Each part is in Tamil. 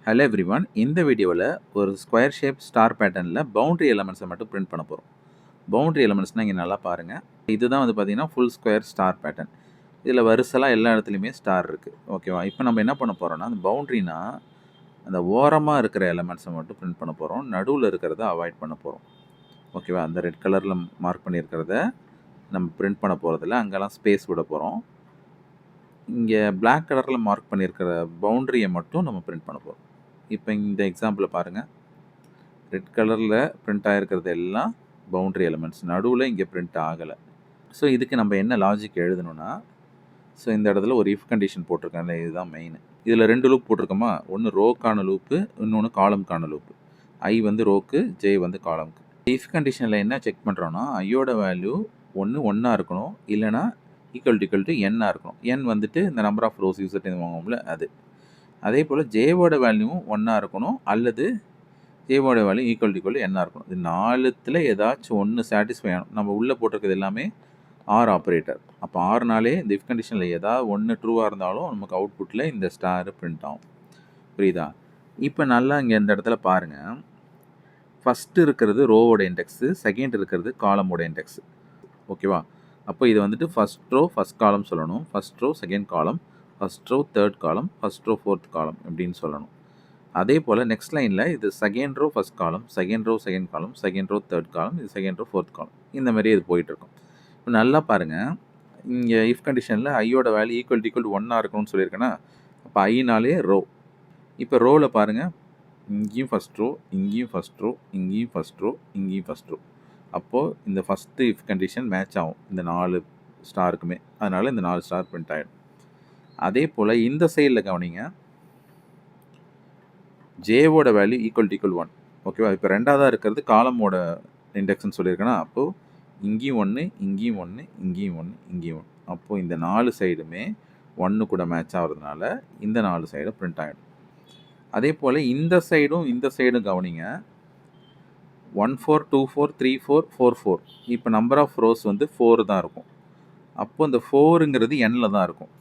ஹலோ எவ்ரிவன், இந்த வீடியோவில் ஒரு ஸ்கொயர் ஷேப் ஸ்டார் பேட்டர்னில் பவுண்ட்ரி எலமெண்ட்ஸை மட்டும் பிரிண்ட் பண்ண போகிறோம். பவுண்ட்ரி எலமெண்ட்ஸ்னால் இங்கே நல்லா பாருங்கள். இதுதான் வந்து பார்த்திங்கன்னா ஃபுல் ஸ்கொயர் ஸ்டார் பேட்டர்ன். இதில் வரிசலாக எல்லா இடத்துலையுமே ஸ்டார் இருக்குது. ஓகேவா? இப்போ நம்ம என்ன பண்ண போகிறோம்னா, அந்த பவுண்ட்ரினா அந்த ஓரமாக இருக்கிற எலமெண்ட்ஸை மட்டும் பிரிண்ட் பண்ண போகிறோம். நடுவில் இருக்கிறத அவாய்ட் பண்ண போகிறோம். ஓகேவா? அந்த ரெட் கலரில் மார்க் பண்ணியிருக்கிறத நம்ம பிரிண்ட் பண்ண போகிறதில்ல, அங்கெல்லாம் ஸ்பேஸ் விட போகிறோம். இங்கே பிளாக் கலரில் மார்க் பண்ணியிருக்கிற பவுண்ட்ரியை மட்டும் நம்ம பிரிண்ட் பண்ண போகிறோம். இப்போ இந்த எக்ஸாம்பிளை பாருங்கள். ரெட் கலரில் பிரிண்ட் ஆகிருக்கிறது எல்லாம் பவுண்ட்ரி எலிமெண்ட்ஸ், நடுவில் இங்கே பிரிண்ட் ஆகலை. ஸோ இதுக்கு நம்ம என்ன லாஜிக் எழுதணும்னா, ஸோ இந்த இடத்துல ஒரு இஃப் கண்டிஷன் போட்டிருக்காங்க, இதுதான் மெயின். இதில் 2 லூப் போட்டிருக்கோமா, ஒன்று ரோக்கான லூப்பு, இன்னொன்று காலம்கான லூப்பு. ஐ வந்து ரோக்கு, ஜே வந்து காலம்க்கு. இஃப் கண்டிஷனில் என்ன செக் பண்ணுறோன்னா, ஐயோட வேல்யூ ஒன்றா இருக்கணும், இல்லைனா ஈக்குவல் டு என்னாக இருக்கணும். என் வந்துட்டு இந்த நம்பர் ஆஃப் ரோஸ் யூசர் வாங்குவோம்ல அது. அதே போல் ஜேவோட வேல்யூவும் ஒன்றா இருக்கணும், அல்லது ஜேவோட வேல்யூ ஈக்குவல் டு என்னாக இருக்கணும். இது 4த்தில் ஏதாச்சும் ஒன்று சாட்டிஸ்ஃபை ஆகணும். நம்ம உள்ளே போட்டிருக்கிறது எல்லாமே ஆர் ஆப்ரேட்டர். அப்போ ஆறுனாலே இந்த இஃப் கண்டிஷனில் ஏதாவது ஒன்று ட்ரூவாக இருந்தாலும் நமக்கு அவுட்புட்டில் இந்த ஸ்டார் பிரிண்ட் ஆகும். புரியுதா? இப்போ நல்லா இங்கே இந்த இடத்துல பாருங்கள். ஃபஸ்ட்டு இருக்கிறது ரோவோட இண்டெக்ஸு, செகண்ட் இருக்கிறது காலமோட இண்டெக்ஸு. ஓகேவா? அப்போ இது வந்துட்டு ஃபஸ்ட் ரோ ஃபஸ்ட் காலம் சொல்லணும், first row second column, first row third column, first row fourth column அப்படின்னு சொல்லணும். அதே போல் நெக்ஸ்ட் லைனில் இது second row first column, second row second column, second row third column, இது செகண்ட் ரோ ஃபோர்த் காலம், இந்த மாதிரி இது போயிட்டுருக்கும். இப்போ நல்லா பாருங்கள், இங்கே இஃப் கண்டிஷனில் ஐயோட வேல்யூ ஈக்குவல் டு ஒன்றா இருக்கணும்னு சொல்லியிருக்கேன்னா, அப்போ ஐனாலே ரோ. இப்போ ரோவில் பாருங்கள், இங்கேயும் ஃபஸ்ட் ரோ, இங்கேயும் ஃபஸ்ட் ரோ, இங்கேயும் ஃபஸ்ட் ரோ, இங்கேயும் ஃபஸ்ட் ரோ. அப்போது இந்த ஃபஸ்ட்டு இஃப் கண்டிஷன் மேட்ச் ஆகும் இந்த 4 ஸ்டாருக்குமே. அதனால் இந்த 4 ஸ்டார் பிரிண்ட் ஆகிடும். அதே போல் இந்த சைடில் கவனிங்க, ஜேவோட வேல்யூ ஈக்குவல் டு 1. ஓகேவா? இப்போ ரெண்டாவதாக இருக்கிறது காலமோட இண்டெக்ஸ்ன்னு சொல்லியிருக்கேன்னா, அப்போது இங்கேயும் 1, இங்கேயும் 1, இங்கேயும் 1, இங்கேயும் 1. அப்போது இந்த 4 சைடுமே 1 கூட மேட்ச் ஆகிறதுனால இந்த 4 சைடும் பிரிண்ட் ஆகிடும். அதே போல் இந்த சைடும் கவனிங்க, 1 4 2 4 3 4 4 4. இப்போ நம்பர் ஆஃப் ரோஸ் வந்து 4 தான் இருக்கும். அப்போது இந்த 4ங்கிறது எண்ணில் தான் இருக்கும்.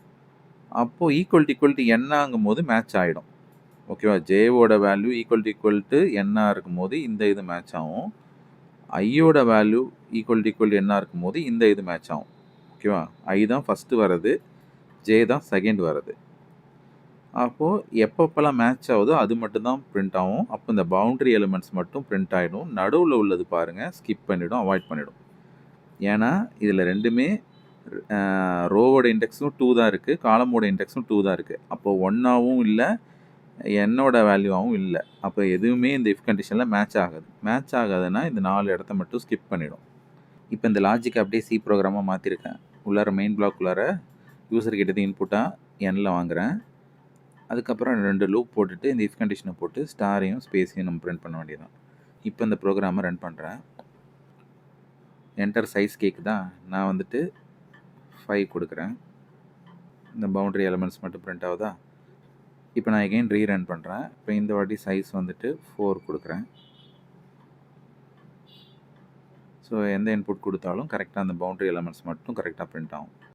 அப்போது ஈக்குவல் டு என்னாகும் போது மேட்ச் ஆகிடும். ஓகேவா? ஜேவோட வேல்யூ ஈக்குவல் டு என்னாக இருக்கும்போது இந்த இது மேட்ச் ஆகும். ஐயோட வேல்யூ ஈக்குவல் டு என்னாக இருக்கும்போது இந்த இது மேட்ச் ஆகும். ஓகேவா? ஐ தான் ஃபஸ்ட்டு வர்றது, ஜே தான் செகண்ட் வர்றது. அப்போது எப்பப்பெல்லாம் மேட்ச் ஆகுதோ அது மட்டும்தான் பிரிண்ட் ஆகும். அப்போ இந்த பவுண்ட்ரி எலிமெண்ட்ஸ் மட்டும் பிரிண்ட் ஆகிடும். நடுவில் உள்ளது பாருங்கள், ஸ்கிப் பண்ணிவிடும், அவாய்ட் பண்ணிவிடும். ஏன்னா இதில் ரெண்டுமே ரோவோட இண்டெக்ஸும் 2 தான் இருக்குது, காலமோட இண்டெக்ஸும் 2 தான் இருக்குது. அப்போது ஒன்றாவும் இல்லை, என்னோட வேல்யூவாகவும் இல்லை. அப்போ எதுவுமே இந்த இஃப் கண்டிஷனில் மேட்ச் ஆகாது. மேட்ச் ஆகாதுன்னா இந்த 4 இடத்த மட்டும் ஸ்கிப் பண்ணிடும். இப்போ இந்த லாஜிக் அப்படியே சி ப்ரோக்ராமாக மாற்றிருக்கேன். உள்ளார மெயின் பிளாக் உள்ளார யூசர் கிட்டது இன்புட்டாக எண்ணில் வாங்குகிறேன். அதுக்கப்புறம் 2 லூப் போட்டுட்டு இந்த இஃப் கண்டிஷனை போட்டு ஸ்டாரையும் ஸ்பேஸையும் நம்ம பிரிண்ட் பண்ண வேண்டியதான். இப்போ இந்த ப்ரோக்ராமை ரன் பண்ணுறேன். என்டர் சைஸ் கேட்குதா? நான் வந்துட்டு 5 கொடுக்குறேன். இந்த பவுண்ட்ரி எலிமெண்ட்ஸ் மட்டும் பிரிண்ட் ஆகுதா? இப்போ நான் எகெயின் ரீரன் பண்ணுறேன். இப்போ இந்த வாட்டி சைஸ் வந்துட்டு 4 கொடுக்குறேன். ஸோ எந்த இன்புட் கொடுத்தாலும் கரெக்டாக அந்த பவுண்ட்ரி எலிமெண்ட்ஸ் மட்டும் கரெக்டாக பிரிண்ட் ஆகும்.